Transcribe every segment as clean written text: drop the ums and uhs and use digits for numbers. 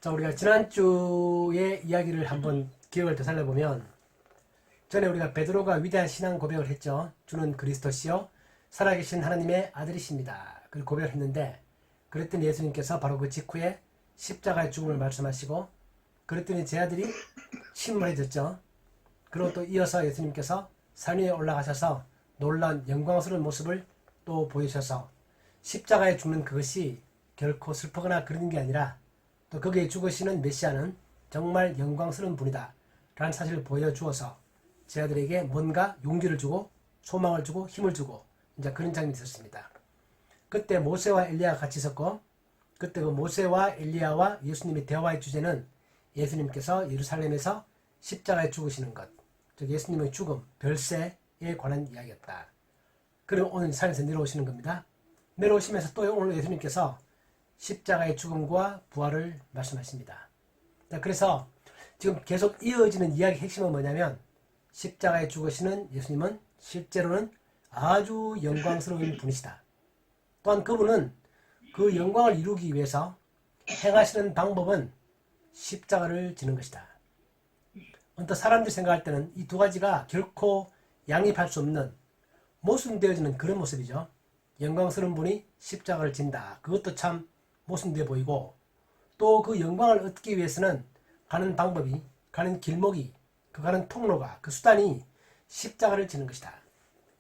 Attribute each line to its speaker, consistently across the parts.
Speaker 1: 자, 우리가 지난주의 이야기를 한번 기억을 되살려보면 전에 우리가 베드로가 위대한 신앙 고백을 했죠. 주는 그리스도시요 살아계신 하나님의 아들이십니다. 그 고백을 했는데 그랬더니 예수님께서 바로 그 직후에 십자가의 죽음을 말씀하시고 그랬더니 제 아들이 침몰해졌죠. 그리고 또 이어서 예수님께서 산 위에 올라가셔서 놀라운 영광스러운 모습을 또 보이셔서 십자가에 죽는 그것이 결코 슬프거나 그런 게 아니라 또 거기에 죽으시는 메시아는 정말 영광스러운 분이다 라는 사실을 보여주어서 제 아들에게 뭔가 용기를 주고 소망을 주고 힘을 주고 이제 그런 장면이 있었습니다. 그때 모세와 엘리야가 같이 있었고 그때 그 모세와 엘리야와 예수님의 대화의 주제는 예수님께서 예루살렘에서 십자가에 죽으시는 것, 즉 예수님의 죽음, 별세에 관한 이야기였다. 그리고 오늘 산에서 내려오시는 겁니다. 내려오시면서 또 오늘 예수님께서 십자가의 죽음과 부활을 말씀하십니다. 그래서 지금 계속 이어지는 이야기의 핵심은 뭐냐면 십자가에 죽으시는 예수님은 실제로는 아주 영광스러운 분이시다. 또한 그분은 그 영광을 이루기 위해서 행하시는 방법은 십자가를 지는 것이다. 언뜻 사람들이 생각할 때는 이 두 가지가 결코 양립할 수 없는 모순되어지는 그런 모습이죠. 영광스러운 분이 십자가를 진다. 그것도 참 모순되어 보이고 또 그 영광을 얻기 위해서는 가는 방법이, 가는 길목이, 그 가는 통로가, 그 수단이 십자가를 지는 것이다.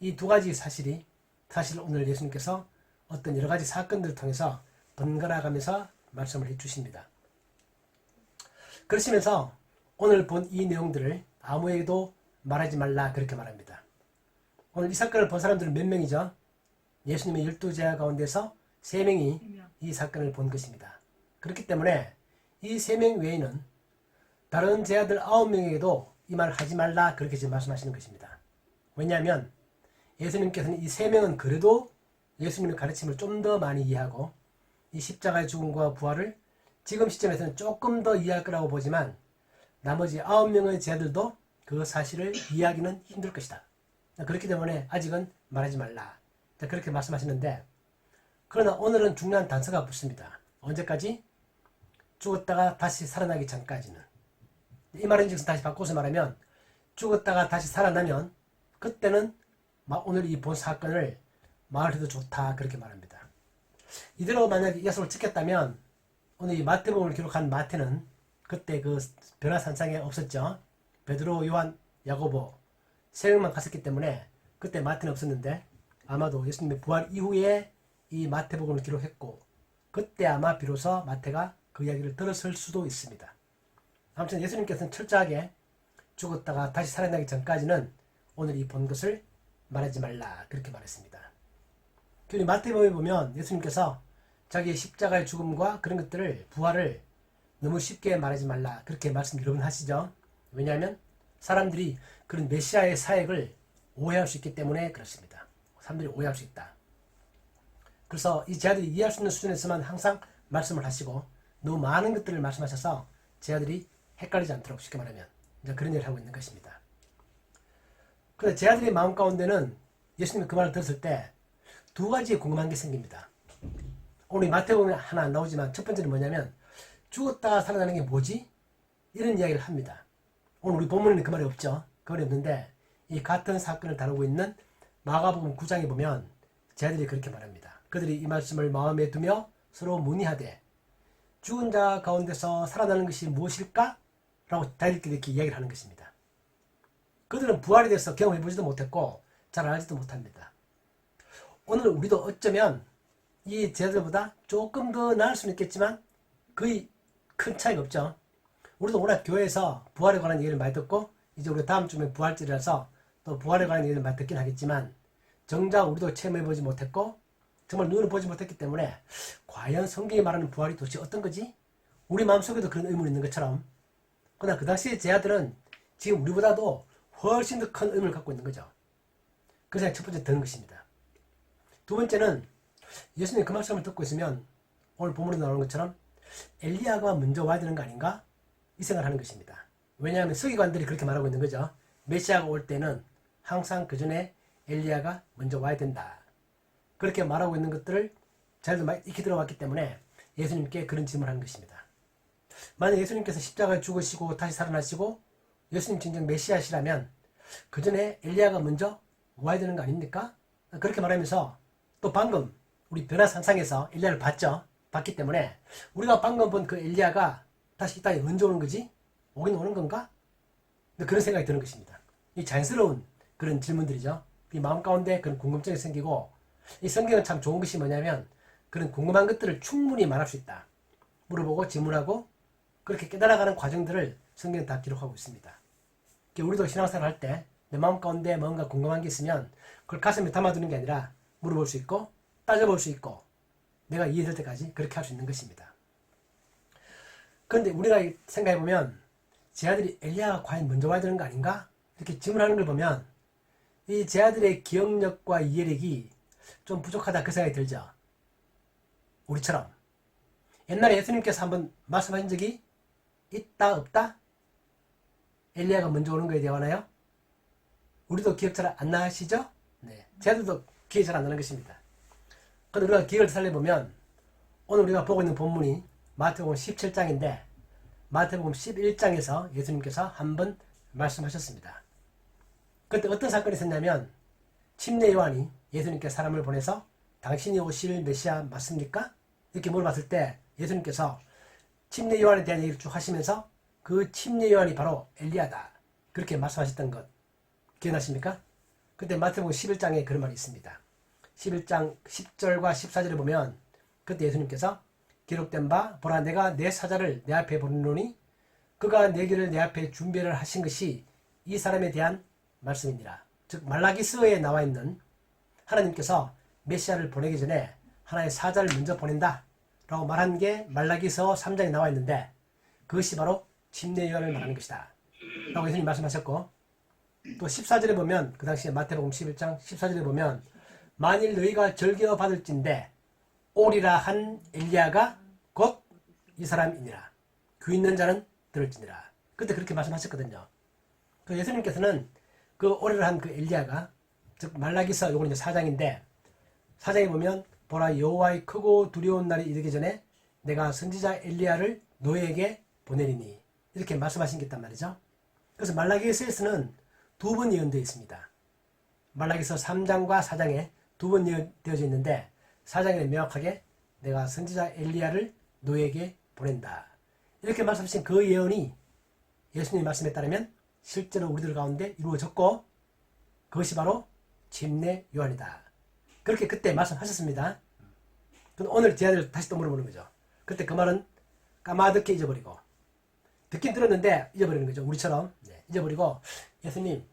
Speaker 1: 이 두 가지 사실이 사실 오늘 예수님께서 어떤 여러 가지 사건들을 통해서 번갈아 가면서 말씀을 해주십니다. 그러시면서 오늘 본 이 내용들을 아무에게도 말하지 말라 그렇게 말합니다. 오늘 이 사건을 본 사람들은 몇 명이죠? 예수님의 12제자 가운데서 3명이 이 사건을 본 것입니다. 그렇기 때문에 이 3명 외에는 다른 제자들 9명에게도 이 말을 하지 말라 그렇게 지금 말씀하시는 것입니다. 왜냐하면 예수님께서는 이 3명은 그래도 예수님의 가르침을 좀 더 많이 이해하고 이 십자가의 죽음과 부활을 지금 시점에서는 조금 더 이해할 거라고 보지만 나머지 9명의 제자들도 그 사실을 이해하기는 힘들 것이다. 그렇기 때문에 아직은 말하지 말라. 그렇게 말씀하시는데 그러나 오늘은 중요한 단서가 붙습니다. 언제까지? 죽었다가 다시 살아나기 전까지는. 이 말은 즉슨 다시 바꿔서 말하면 죽었다가 다시 살아나면 그때는 오늘 이 본 사건을 말해도 좋다 그렇게 말합니다. 이대로 만약에 약속을 지켰다면 오늘 이 마태복음을 기록한 마태는 그때 그 변화산상에 없었죠. 베드로, 요한, 야고보 3명만 갔었기 때문에 그때 마태는 없었는데 아마도 예수님의 부활 이후에 이 마태복음을 기록했고 그때 아마 비로소 마태가 그 이야기를 들었을 수도 있습니다. 아무튼 예수님께서는 철저하게 죽었다가 다시 살아나기 전까지는 오늘 이 본 것을 말하지 말라 그렇게 말했습니다. 그리고 마태복음에 보면 예수님께서 자기의 십자가의 죽음과 그런 것들을 부활을 너무 쉽게 말하지 말라 그렇게 말씀 여러 번 하시죠. 왜냐하면 사람들이 그런 메시아의 사역을 오해할 수 있기 때문에 그렇습니다. 사람들이 오해할 수 있다. 그래서 이 제자들이 이해할 수 있는 수준에서만 항상 말씀을 하시고 너무 많은 것들을 말씀하셔서 제자들이 헷갈리지 않도록 쉽게 말하면 이제 그런 일을 하고 있는 것입니다. 그런데 제자들의 마음 가운데는 예수님이 그 말을 들었을 때 두 가지 궁금한 게 생깁니다. 오늘 마태복음에 하나 안 나오지만 첫 번째는 뭐냐면 죽었다가 살아나는 게 뭐지? 이런 이야기를 합니다. 오늘 우리 본문에는 그 말이 없죠. 그 말이 없는데 이 같은 사건을 다루고 있는 마가복음 9장에 보면 제자들이 그렇게 말합니다. 그들이 이 말씀을 마음에 두며 서로 문의하되 죽은 자 가운데서 살아나는 것이 무엇일까? 라고 다들끼리 이렇게 이야기를 하는 것입니다. 그들은 부활에 대해서 경험해보지도 못했고 잘 알지도 못합니다. 오늘 우리도 어쩌면 이 제자들보다 조금 더 나을 수는 있겠지만 거의 큰 차이가 없죠. 우리도 워낙 교회에서 부활에 관한 얘기를 많이 듣고 이제 우리 다음 주면 부활절이라서 또 부활에 관한 얘기를 많이 듣긴 하겠지만 정작 우리도 체험해보지 못했고 정말 눈을 보지 못했기 때문에 과연 성경이 말하는 부활이 도대체 어떤 거지? 우리 마음속에도 그런 의문이 있는 것처럼 그러나 그 당시의 제자들은 지금 우리보다도 훨씬 더 큰 의문을 갖고 있는 거죠. 그래서 첫 번째 드는 것입니다. 두 번째는 예수님이 그 말씀을 듣고 있으면 오늘 본문에 나오는 것처럼 엘리야가 먼저 와야 되는 거 아닌가? 이 생각을 하는 것입니다. 왜냐하면 서기관들이 그렇게 말하고 있는 거죠. 메시아가 올 때는 항상 그 전에 엘리야가 먼저 와야 된다. 그렇게 말하고 있는 것들을 자기도 많이 익히 들어왔기 때문에 예수님께 그런 질문을 하는 것입니다. 만약 예수님께서 십자가에 죽으시고 다시 살아나시고 예수님 진정 메시아시라면 그 전에 엘리야가 먼저 와야 되는 거 아닙니까? 그렇게 말하면서 또 방금 우리 변화산상에서 엘리야를 봤기 때문에 우리가 방금 본 그 엘리야가 다시 이 땅에 언제 오는 거지? 오긴 오는 건가? 그런 생각이 드는 것입니다. 이 자연스러운 그런 질문들이죠. 이 마음 가운데 그런 궁금증이 생기고, 이 성경은 참 좋은 것이 뭐냐면 그런 궁금한 것들을 충분히 말할 수 있다. 물어보고 질문하고 그렇게 깨달아가는 과정들을 성경은 다 기록하고 있습니다. 우리도 신앙생활 할 때 내 마음 가운데 뭔가 궁금한 게 있으면 그걸 가슴에 담아두는 게 아니라 물어볼 수 있고 따져볼 수 있고 내가 이해될 때까지 그렇게 할 수 있는 것입니다. 그런데 우리가 생각해보면 제 아들이 엘리야가 과연 먼저 와야 되는 거 아닌가? 이렇게 질문하는 걸 보면 이 제 아들의 기억력과 이해력이 좀 부족하다 그 생각이 들죠. 우리처럼 옛날에 예수님께서 한번 말씀하신 적이 있다 없다? 엘리야가 먼저 오는 거에 대하나요? 우리도 기억 잘 안 나시죠? 네, 제 아들도 기억이 잘 안 나는 것입니다. 그런데 우리가 기억을 살려보면 오늘 우리가 보고 있는 본문이 마태복음 17장인데 마태복음 11장에서 예수님께서 한번 말씀하셨습니다. 그때 어떤 사건이 있었냐면 침례 요한이 예수님께 사람을 보내서 당신이 오실 메시아 맞습니까? 이렇게 물어봤을 때 예수님께서 침례 요한에 대한 얘기를 쭉 하시면서 그 침례 요한이 바로 엘리야다 그렇게 말씀하셨던 것 기억나십니까? 그때 마태복음 11장에 그런 말이 있습니다. 11장 10절과 14절에 보면 그때 예수님께서 기록된 바 보라 내가 내 사자를 내 앞에 보내노니 그가 내 길을 내 앞에 준비를 하신 것이 이 사람에 대한 말씀이니라. 즉 말라기서에 나와 있는 하나님께서 메시아를 보내기 전에 하나의 사자를 먼저 보낸다 라고 말한 게 말라기서 3장에 나와 있는데 그것이 바로 침례 요한을 말하는 것이다 라고 예수님 말씀하셨고, 또 14절에 보면 그 당시에 마태복음 11장 14절에 보면 만일 너희가 절겨 받을진대 오리라 한 엘리야가 곧 이 사람이니라. 귀 있는 자는 들을지니라. 그때 그렇게 말씀하셨거든요. 그 예수님께서는 그 오리라 한 그 엘리야가 즉 말라기서 요건 이제 4장인데 4장에 보면 보라 여호와의 크고 두려운 날이 이르기 전에 내가 선지자 엘리야를 너희에게 보내리니 이렇게 말씀하신 게 있단 말이죠. 그래서 말라기서에서는 두 번 예언되어 있습니다. 말라기서 3장과 4장에 두 번 예언되어져 있는데 4장에는 명확하게 내가 선지자 엘리야를 너에게 보낸다. 이렇게 말씀하신 그 예언이 예수님의 말씀에 따르면 실제로 우리들 가운데 이루어졌고 그것이 바로 침례 요한이다. 그렇게 그때 말씀하셨습니다. 그럼 오늘 제 아들 다시 또 물어보는 거죠. 그때 그 말은 까마득히 잊어버리고 듣긴 들었는데 잊어버리는 거죠. 우리처럼 잊어버리고 예수님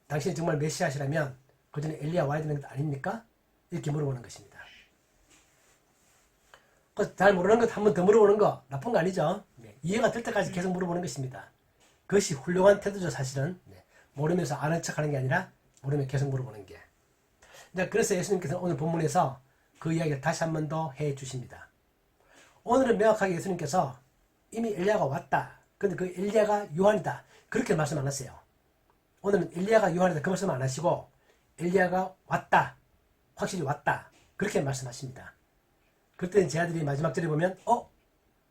Speaker 1: 당신이 정말 메시아시라면 그 전에 엘리야 와야 되는 것 아닙니까? 이렇게 물어보는 것입니다. 잘 모르는 것 한 번 더 물어보는 거 나쁜 거 아니죠. 이해가 될 때까지 계속 물어보는 것입니다. 그것이 훌륭한 태도죠. 사실은 모르면서 아는 척하는 게 아니라 모르면 계속 물어보는 게. 그래서 예수님께서 오늘 본문에서 그 이야기를 다시 한 번 더 해주십니다. 오늘은 명확하게 예수님께서 이미 엘리야가 왔다. 근데 그 엘리야가 요한이다. 그렇게 말씀 안 하세요. 오늘은 엘리야가 요한이다. 그 말씀 안 하시고 엘리야가 왔다. 확실히 왔다. 그렇게 말씀하십니다. 그때 제 아들이 마지막 절에 보면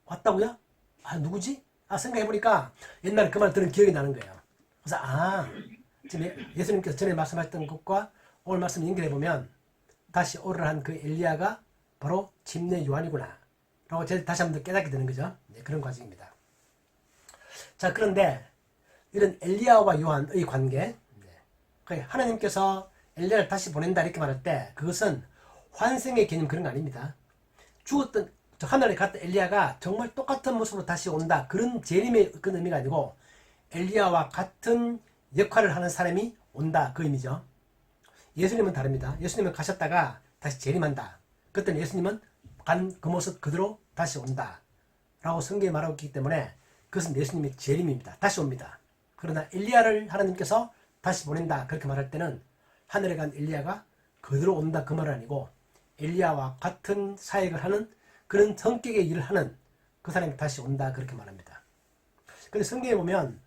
Speaker 1: 왔다고요? 아 누구지? 생각해보니까 옛날에 그 말 들은 기억이 나는 거예요. 그래서 지금 예수님께서 전에 말씀하셨던 것과 오늘 말씀 연결해보면 다시 오를 한 그 엘리야가 바로 침례 요한이구나 라고 제가 다시 한번 더 깨닫게 되는 거죠. 그런 과정입니다. 자, 그런데 이런 엘리야와 요한의 관계, 하나님께서 엘리야를 다시 보낸다 이렇게 말할 때 그것은 환생의 개념 그런 거 아닙니다. 죽었던 하늘에 갔던 엘리야가 정말 똑같은 모습으로 다시 온다 그런 재림의 그런 의미가 아니고 엘리야와 같은 역할을 하는 사람이 온다 그 의미죠. 예수님은 다릅니다. 예수님은 가셨다가 다시 재림한다. 그때는 예수님은 간 그 모습 그대로 다시 온다 라고 성경에 말하고 있기 때문에 그것은 예수님의 재림입니다. 다시 옵니다. 그러나 엘리야를 하나님께서 다시 보낸다 그렇게 말할 때는 하늘에 간 엘리야가 그대로 온다 그 말은 아니고 엘리야와 같은 사역을 하는 그런 성격의 일을 하는 그 사람이 다시 온다 그렇게 말합니다. 그런데 성경에 보면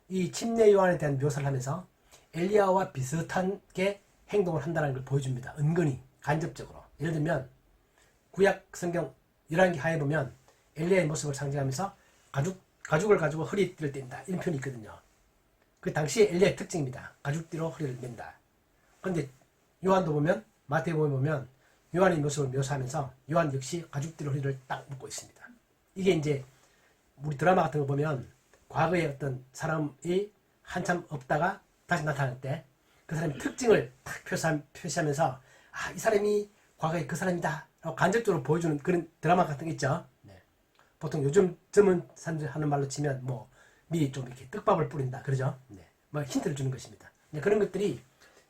Speaker 1: 이 침례 요한에 대한 묘사를 하면서 엘리야와 비슷하게 행동을 한다는 걸 보여줍니다. 은근히 간접적으로. 예를 들면 구약 성경 11기 하에 보면 엘리야의 모습을 상징하면서 가죽을 가지고 허리띠를 뗀다. 이런 표현이 있거든요. 그 당시에 엘리야의 특징입니다. 가죽띠로 허리를 맨다. 그런데 요한도 보면, 마태복음에 보면 요한의 모습을 묘사하면서 요한 역시 가죽띠로 허리를 딱 묶고 있습니다. 이게 이제 우리 드라마 같은 거 보면 과거에 어떤 사람이 한참 없다가 다시 나타날 때 그 사람의 특징을 딱 표시하면서 아, 이 사람이 과거에 그 사람이다 라고 간접적으로 보여주는 그런 드라마 같은 게 있죠. 네. 보통 요즘 젊은 사람들 하는 말로 치면 뭐 미리 좀 이렇게 떡밥을 뿌린다 그러죠. 네. 뭐 힌트를 주는 것입니다. 네. 그런 것들이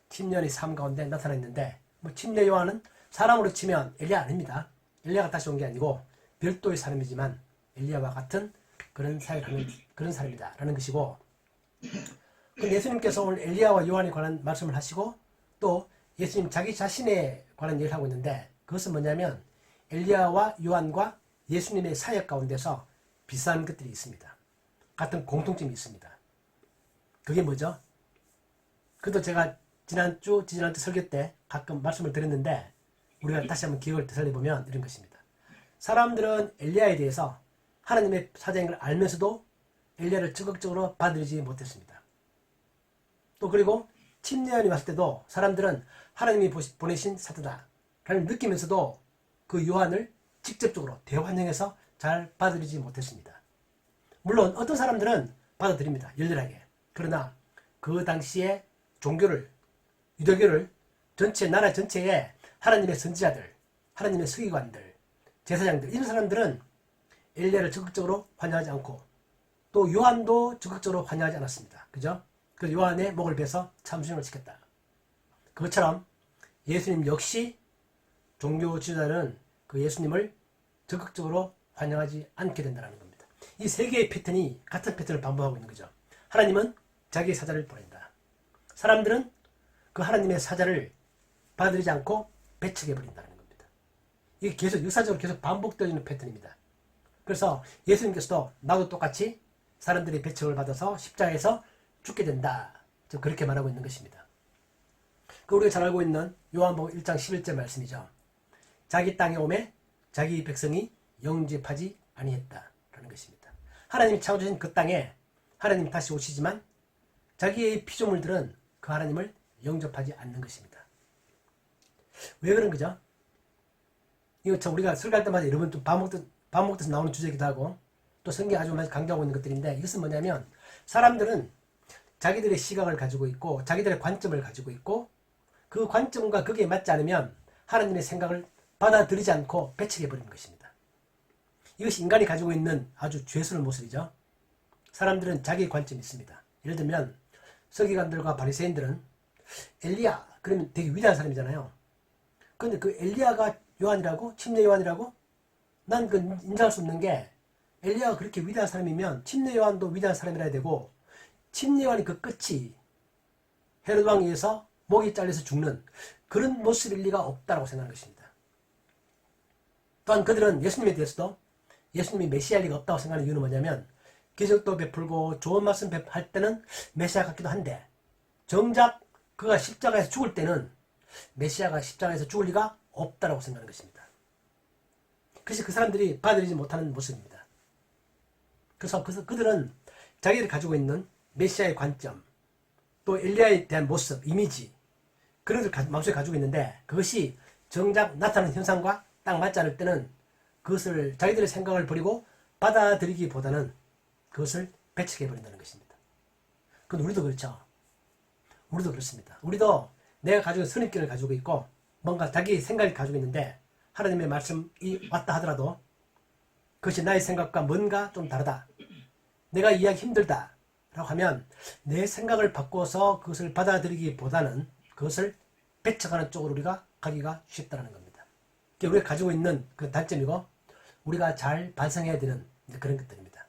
Speaker 1: 침례의 삶 가운데 나타나 있는데 뭐 침례 요한은 사람으로 치면 엘리야 아닙니다. 엘리야가 다시 온 게 아니고 별도의 사람이지만 엘리야와 같은 그런 사역을 하는 그런 사람이다 라는 것이고, 근데 예수님께서 오늘 엘리야와 요한에 관한 말씀을 하시고 또 예수님 자기 자신에 관한 얘기를 하고 있는데 그것은 뭐냐면 엘리야와 요한과 예수님의 사역 가운데서 비슷한 것들이 있습니다. 같은 공통점이 있습니다. 그게 뭐죠? 그것도 제가 지난주 설교 때 가끔 말씀을 드렸는데 우리가 다시 한번 기억을 되살려보면 이런 것입니다. 사람들은 엘리야에 대해서 하나님의 사자인 걸 알면서도 엘리야를 적극적으로 받아들이지 못했습니다. 또 그리고 침례요한이 왔을 때도 사람들은 하나님이 보내신 사도다라는 느끼면서도 그 요한을 직접적으로 대환영해서 잘 받아들이지 못했습니다. 물론 어떤 사람들은 받아들입니다. 열렬하게. 그러나 그 당시에 종교를, 유대교를 전체 나라 전체에 하나님의 선지자들, 하나님의 서기관들, 제사장들 이런 사람들은 엘리야를 적극적으로 환영하지 않고 또 요한도 적극적으로 환영하지 않았습니다. 그죠? 그 요한의 목을 베서 참수형을 시켰다. 그것처럼 예수님 역시 종교 지도자는 그 예수님을 적극적으로 환영하지 않게 된다는 겁니다. 이 세 개의 패턴이 같은 패턴을 반복하고 있는 거죠. 하나님은 자기의 사자를 보낸다. 사람들은 그 하나님의 사자를 받아들이지 않고 배척해버린다는 겁니다. 이게 계속 역사적으로 계속 반복되는 패턴입니다. 그래서 예수님께서도 나도 똑같이 사람들이 배척을 받아서 십자가에서 죽게 된다. 그렇게 말하고 있는 것입니다. 우리가 잘 알고 있는 요한복음 1장 11절 말씀이죠. 자기 땅에 오매 자기 백성이 영접하지 아니했다 라는 것입니다. 하나님이 창조하신 그 땅에 하나님이 다시 오시지만 자기의 피조물들은 그 하나님을 영접하지 않는 것입니다. 왜 그런 거죠? 이거 참 우리가 설교할 때마다 여러분 또 반복돼서 나오는 주제이기도 하고 또 성경이 아주 많이 강조하고 있는 것들인데 이것은 뭐냐면 사람들은 자기들의 시각을 가지고 있고 자기들의 관점을 가지고 있고 그 관점과 거기에 맞지 않으면 하나님의 생각을 받아들이지 않고 배척해버리는 것입니다. 이것이 인간이 가지고 있는 아주 죄스러운 모습이죠. 사람들은 자기의 관점이 있습니다. 예를 들면 서기관들과 바리새인들은 엘리야 그러면 되게 위대한 사람이잖아요. 그런데 그 엘리야가 요한이라고? 침례 요한이라고? 난 그 인정할 수 없는 게 엘리야가 그렇게 위대한 사람이면 침례 요한도 위대한 사람이라 해야 되고 침례 요한이 그 끝이 헤롯 왕에 의해서 목이 잘려서 죽는 그런 모습일 리가 없다고 생각하는 것입니다. 또한 그들은 예수님에 대해서도 예수님이 메시아일 리가 없다고 생각하는 이유는 뭐냐면 기적도 베풀고 좋은 말씀 할 때는 메시아 같기도 한데 정작 그가 십자가에서 죽을 때는 메시아가 십자가에서 죽을 리가 없다고 생각하는 것입니다. 그래서 그 사람들이 받아들이지 못하는 모습입니다. 그래서 그들은 자기들이 가지고 있는 메시아의 관점 또 엘리야에 대한 모습, 이미지 그런 것을 마음속에 가지고 있는데 그것이 정작 나타나는 현상과 딱 맞지 않을 때는 그것을 자기들의 생각을 버리고 받아들이기보다는 그것을 배척해버린다는 것입니다. 그건 우리도 그렇죠. 우리도 그렇습니다. 우리도 내가 가지고 있는 선입견을 가지고 있고 뭔가 자기 생각을 가지고 있는데 하나님의 말씀이 왔다 하더라도 그것이 나의 생각과 뭔가 좀 다르다. 내가 이해하기 힘들다. 라고 하면 내 생각을 바꿔서 그것을 받아들이기보다는 그것을 배척하는 쪽으로 우리가 가기가 쉽다는 겁니다. 그게 우리가 가지고 있는 그 단점이고 우리가 잘 반성해야 되는 그런 것들입니다.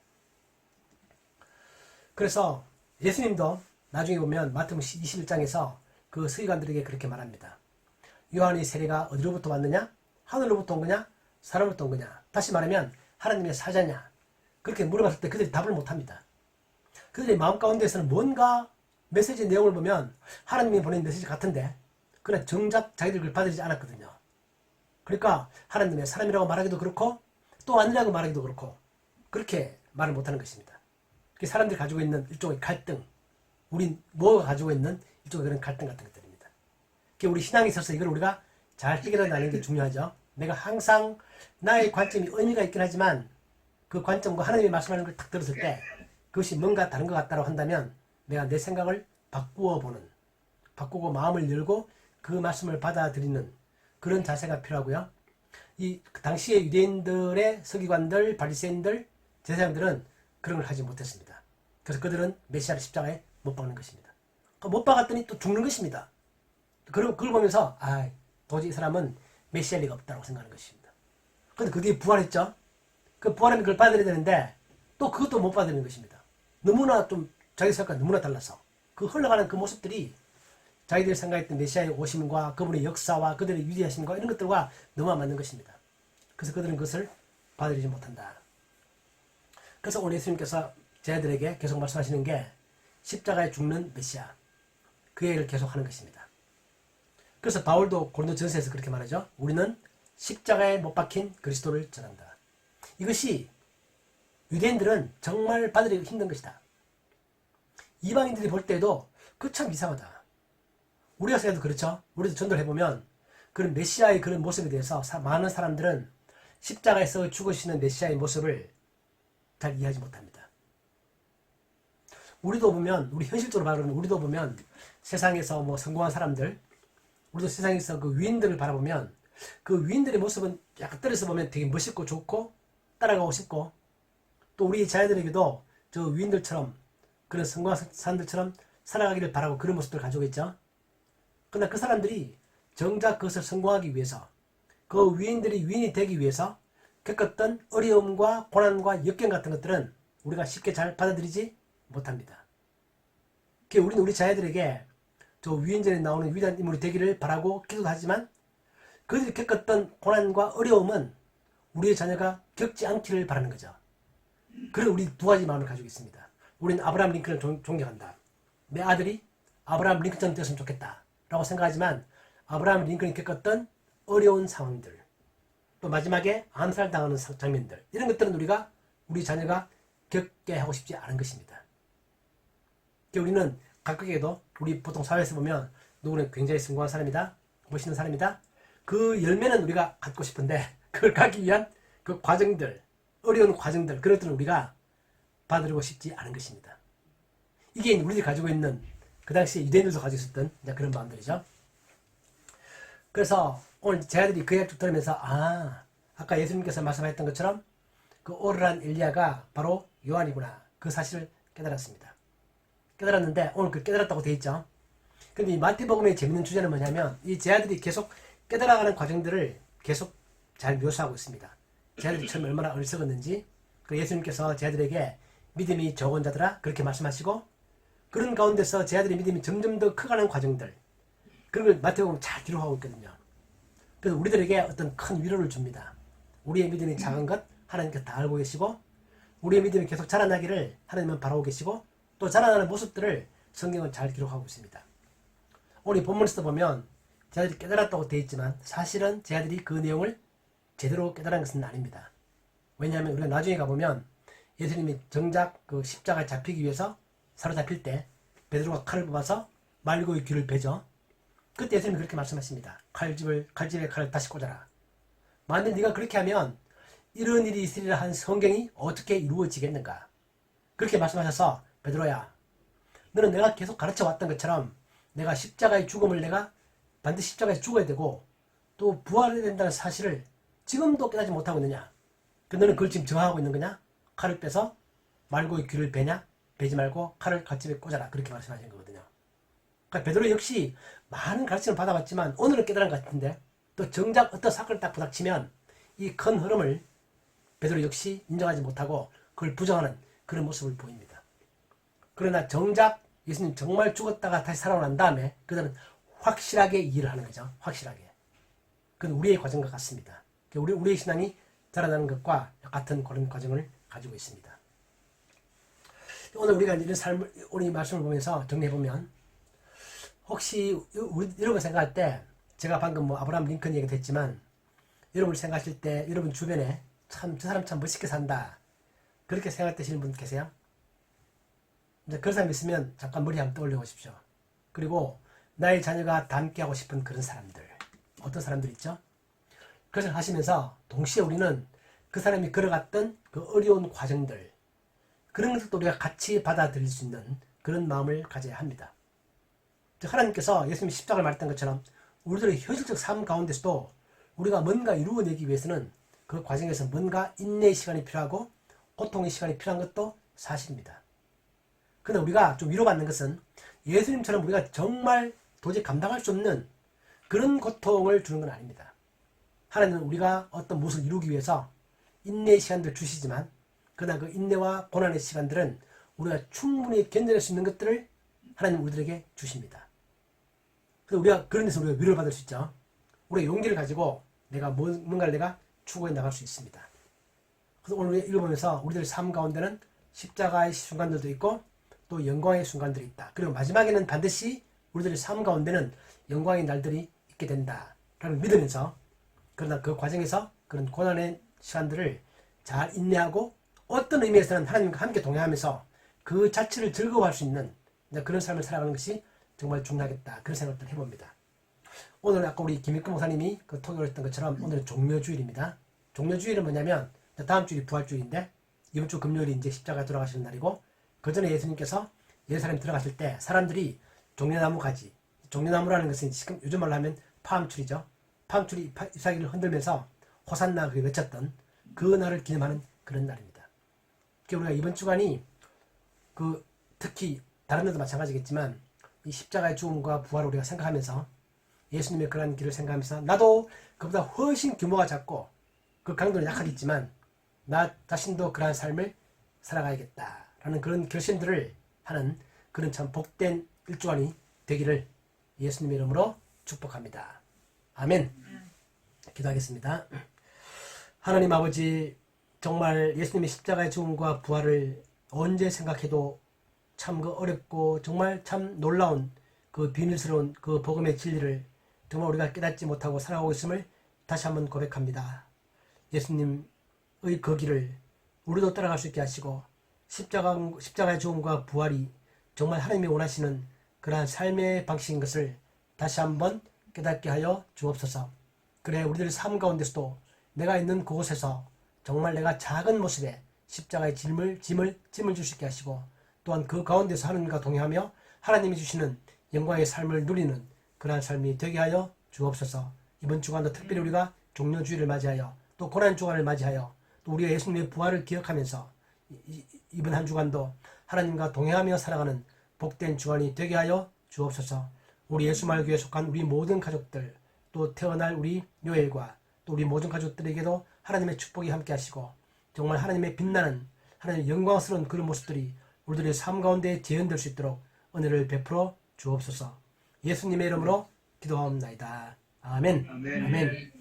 Speaker 1: 그래서 예수님도 나중에 보면 마태복음 21장에서 그 서기관들에게 그렇게 말합니다. 요한의 세례가 어디로부터 왔느냐? 하늘로부터 온 거냐? 사람으로부터 온 거냐? 다시 말하면 하나님의 사자냐? 그렇게 물어봤을 때 그들이 답을 못합니다. 그들의 마음 가운데서는 뭔가 메시지 내용을 보면 하나님이 보낸 메시지 같은데 그러나 정작 자기들 그걸 받아들이지 않았거든요. 그러니까 하나님의 사람이라고 말하기도 그렇고 또 아니라고 말하기도 그렇고 그렇게 말을 못하는 것입니다. 사람들이 가지고 있는 일종의 갈등, 우리 뭐가 가지고 있는 일종의 그런 갈등 같은 것들입니다. 우리 신앙에 있어서 이걸 우리가 잘 해결해내는 게 중요하죠. 내가 항상 나의 관점이 의미가 있긴 하지만 그 관점과 하나님이 말씀하는 걸 딱 들었을 때 그것이 뭔가 다른 것 같다고 한다면 내가 내 생각을 바꾸고 마음을 열고 그 말씀을 받아들이는 그런 자세가 필요하고요. 이 당시의 유대인들의 서기관들, 바리새인들, 제사장들은 그런 걸 하지 못했습니다. 그래서 그들은 메시아를 십자가에 못 박는 것입니다. 못 박았더니 또 죽는 것입니다. 그걸 보면서 도저히 이 사람은 메시아일 리가 없다고 생각하는 것입니다. 그런데 그 뒤에 부활했죠. 그 부활하면 그걸 받아들여야 되는데 또 그것도 못 받아들이는 것입니다. 너무나 좀 자기 생각과 너무나 달라서 그 흘러가는 그 모습들이 자기들이 생각했던 메시아의 오심과 그분의 역사와 그들의 위대하심과 이런 것들과 너무 안 맞는 것입니다. 그래서 그들은 그것을 받아들이지 못한다. 그래서 오늘 예수님께서 제자들에게 계속 말씀하시는 게 십자가에 죽는 메시아, 그 얘기를 계속 하는 것입니다. 그래서 바울도 고린도전서에서 그렇게 말하죠. 우리는 십자가에 못 박힌 그리스도를 전한다. 이것이 유대인들은 정말 받아들이기 힘든 것이다. 이방인들이 볼 때도 그 참 이상하다. 우리가 생각해도 그렇죠. 우리도 전도를 해보면 그런 메시아의 그런 모습에 대해서 많은 사람들은 십자가에서 죽으시는 메시아의 모습을 잘 이해하지 못합니다. 우리도 보면, 우리 현실적으로 바라보면, 우리도 보면 세상에서 뭐 성공한 사람들, 우리도 세상에서 그 위인들을 바라보면 그 위인들의 모습은 약간 떨어서 보면 되게 멋있고 좋고 따라가고 싶고 또 우리 자녀들에게도 저 위인들처럼 그런 성공한 사람들처럼 살아가기를 바라고 그런 모습들을 가지고 있죠. 그러나 그 사람들이 정작 그것을 성공하기 위해서 그 위인들이 위인이 되기 위해서 겪었던 어려움과 고난과 역경 같은 것들은 우리가 쉽게 잘 받아들이지 못합니다. 우리는 우리 자녀들에게 저 위인전에 나오는 위대한 인물이 되기를 바라고 기도도 하지만 그들이 겪었던 고난과 어려움은 우리의 자녀가 겪지 않기를 바라는 거죠. 그래서 우리 두 가지 마음을 가지고 있습니다. 우리는 아브라함 링컨을 존경한다. 내 아들이 아브라함 링컨처럼 되었으면 좋겠다 라고 생각하지만 아브라함 링컨이 겪었던 어려운 상황들 또 마지막에 암살당하는 장면들 이런 것들은 우리 자녀가 겪게 하고 싶지 않은 것입니다. 우리는 각각에도 우리 보통 사회에서 보면 누구는 굉장히 성공한 사람이다, 멋있는 사람이다. 그 열매는 우리가 갖고 싶은데 그걸 갖기 위한 그 과정들, 어려운 과정들 그런 것들은 우리가 받아들이고 싶지 않은 것입니다. 이게 우리들이 가지고 있는 그 당시에 유대인들도 가지고 있었던 그런 마음들이죠. 그래서 오늘 제자들이 그 이야기 쭉 들으면서 아까 예수님께서 말씀하셨던 것처럼 그 오르란 엘리야가 바로 요한이구나 그 사실을 깨달았습니다. 깨달았는데 오늘 그 깨달았다고 되어 있죠. 근데 이 마태복음의 재밌는 주제는 뭐냐면 이 제자들이 계속 깨달아가는 과정들을 계속 잘 묘사하고 있습니다. 제자들이 처음에 얼마나 어리석었는지 그 예수님께서 제자들에게 믿음이 적은 자들아 그렇게 말씀하시고 그런 가운데서 제자들의 믿음이 점점 더 커가는 과정들 그런 걸 마태복음은 잘 기록하고 있거든요. 그래서 우리들에게 어떤 큰 위로를 줍니다. 우리의 믿음이 작은 것 하나님께서 다 알고 계시고 우리의 믿음이 계속 자라나기를 하나님은 바라고 계시고 또 자라나는 모습들을 성경은 잘 기록하고 있습니다. 오늘 본문에서 보면 제자들이 깨달았다고 되어 있지만 사실은 제자들이 그 내용을 제대로 깨달은 것은 아닙니다. 왜냐하면 우리가 나중에 가보면 예수님이 정작 그 십자가에 잡히기 위해서 사로잡힐 때 베드로가 칼을 뽑아서 말고의 귀를 베죠. 그때 예수님이 그렇게 말씀하십니다. 칼집에 칼을 다시 꽂아라. 만약 네가 그렇게 하면 이런 일이 있으리라 한 성경이 어떻게 이루어지겠는가. 그렇게 말씀하셔서 베드로야 너는 내가 계속 가르쳐왔던 것처럼 내가 십자가의 죽음을 내가 반드시 십자가에서 죽어야 되고 또 부활해야 된다는 사실을 지금도 깨닫지 못하고 있느냐. 너는 그걸 지금 저하고 있는 거냐. 칼을 빼서 말고의 귀를 베냐. 베지 말고 칼을 칼집에 꽂아라. 그렇게 말씀하신 거거든요. 그러니까 베드로 역시 많은 가르침을 받아봤지만 오늘은 깨달은 것 같은데 또 정작 어떤 사건을 딱 부닥치면 이 큰 흐름을 베드로 역시 인정하지 못하고 그걸 부정하는 그런 모습을 보입니다. 그러나 정작 예수님 정말 죽었다가 다시 살아난 다음에 그들은 확실하게 이해를 하는 거죠. 확실하게. 그건 우리의 과정과 같습니다. 우리의 신앙이 자라나는 것과 같은 그런 과정을 가지고 있습니다. 오늘 우리가 이런 삶을, 우리 말씀을 보면서 정리해보면 혹시 여러분 생각할 때 제가 방금 아브라함 링컨 얘기도 했지만 여러분 생각하실 때 여러분 주변에 참 저 사람 참 멋있게 산다. 그렇게 생각되시는 분 계세요? 이제 그런 사람 있으면 잠깐 머리 한번 떠올려 보십시오. 그리고 나의 자녀가 닮게 하고 싶은 그런 사람들, 어떤 사람들 있죠? 그것을 하시면서 동시에 우리는 그 사람이 걸어갔던 그 어려운 과정들, 그런 것들도 우리가 같이 받아들일 수 있는 그런 마음을 가져야 합니다. 하나님께서 예수님이 십자가를 말했던 것처럼 우리들의 현실적 삶 가운데서도 우리가 뭔가 이루어내기 위해서는 그 과정에서 뭔가 인내의 시간이 필요하고 고통의 시간이 필요한 것도 사실입니다. 그런데 우리가 좀 위로받는 것은 예수님처럼 우리가 정말 도저히 감당할 수 없는 그런 고통을 주는 건 아닙니다. 하나님은 우리가 어떤 무엇을 이루기 위해서 인내의 시간들을 주시지만 그러나 그 인내와 고난의 시간들은 우리가 충분히 견뎌낼 수 있는 것들을 하나님 우리들에게 주십니다. 그래서 우리가 그런 데서 우리가 위로를 받을 수 있죠. 우리가 용기를 가지고 내가 뭔가를 내가 추구해 나갈 수 있습니다. 그래서 오늘 읽어보면서 우리들 삶 가운데는 십자가의 순간들도 있고 또 영광의 순간들이 있다. 그리고 마지막에는 반드시 우리들의 삶 가운데는 영광의 날들이 있게 된다라는 믿으면서 그러나 그 과정에서 그런 고난의 시간들을 잘 인내하고 어떤 의미에서는 하나님과 함께 동행하면서 그 자체를 즐거워할 수 있는 그런 삶을 살아가는 것이 정말 중요하겠다. 그런 생각을 해봅니다. 오늘 아까 우리 김익근 목사님이 그 토요일 했던 것처럼 오늘은 종료주일입니다. 종료주일은 뭐냐면 다음 주일이 부활주일인데 이번 주 금요일이 이제 십자가에 돌아가시는 날이고 그 전에 예수님께서 예루살렘 들어가실 때 사람들이 종려나무 가지, 종려나무라는 것은 지금 요즘 말로 하면 파암출이죠. 파암출이 잎사귀를 흔들면서 호산나 그 외쳤던 그 날을 기념하는 그런 날입니다. 우리가 이번 주간이 그 특히 다른 데도 마찬가지겠지만 이 십자가의 죽음과 부활을 우리가 생각하면서 예수님의 그러한 길을 생각하면서 나도 그보다 훨씬 규모가 작고 그 강도는 약하겠지만 나 자신도 그러한 삶을 살아가야겠다라는 그런 결심들을 하는 그런 참 복된 일주간이 되기를 예수님의 이름으로 축복합니다. 아멘. 기도하겠습니다. 하나님 아버지, 정말 예수님의 십자가의 죽음과 부활을 언제 생각해도 참 그 어렵고 정말 참 놀라운 그 비밀스러운 그 복음의 진리를 정말 우리가 깨닫지 못하고 살아가고 있음을 다시 한번 고백합니다. 예수님의 그 길을 우리도 따라갈 수 있게 하시고 십자가의 죽음과 부활이 정말 하나님이 원하시는 그러한 삶의 방식인 것을 다시 한번 깨닫게 하여 주옵소서. 그래 우리들의 삶 가운데서도 내가 있는 그곳에서 정말 내가 작은 모습에 십자가의 짐을 줄 수 있게 하시고 또한 그 가운데서 하나님과 동행하며 하나님이 주시는 영광의 삶을 누리는 그러한 삶이 되게 하여 주옵소서. 이번 주간도 특별히 우리가 종료주일을 맞이하여 또 고난 주간을 맞이하여 또 우리가 예수님의 부활을 기억하면서 이번 한 주간도 하나님과 동행하며 살아가는 복된 주간이 되게 하여 주옵소서. 우리 예수마을교회에 속한 우리 모든 가족들 또 태어날 우리 요엘과 또 우리 모든 가족들에게도 하나님의 축복이 함께 하시고 정말 하나님의 빛나는 하나님의 영광스러운 그런 모습들이 우리들의 삶 가운데 재현될 수 있도록 은혜를 베풀어 주옵소서. 예수님의 이름으로 기도하옵나이다. 아멘.
Speaker 2: 아멘.
Speaker 1: 아멘.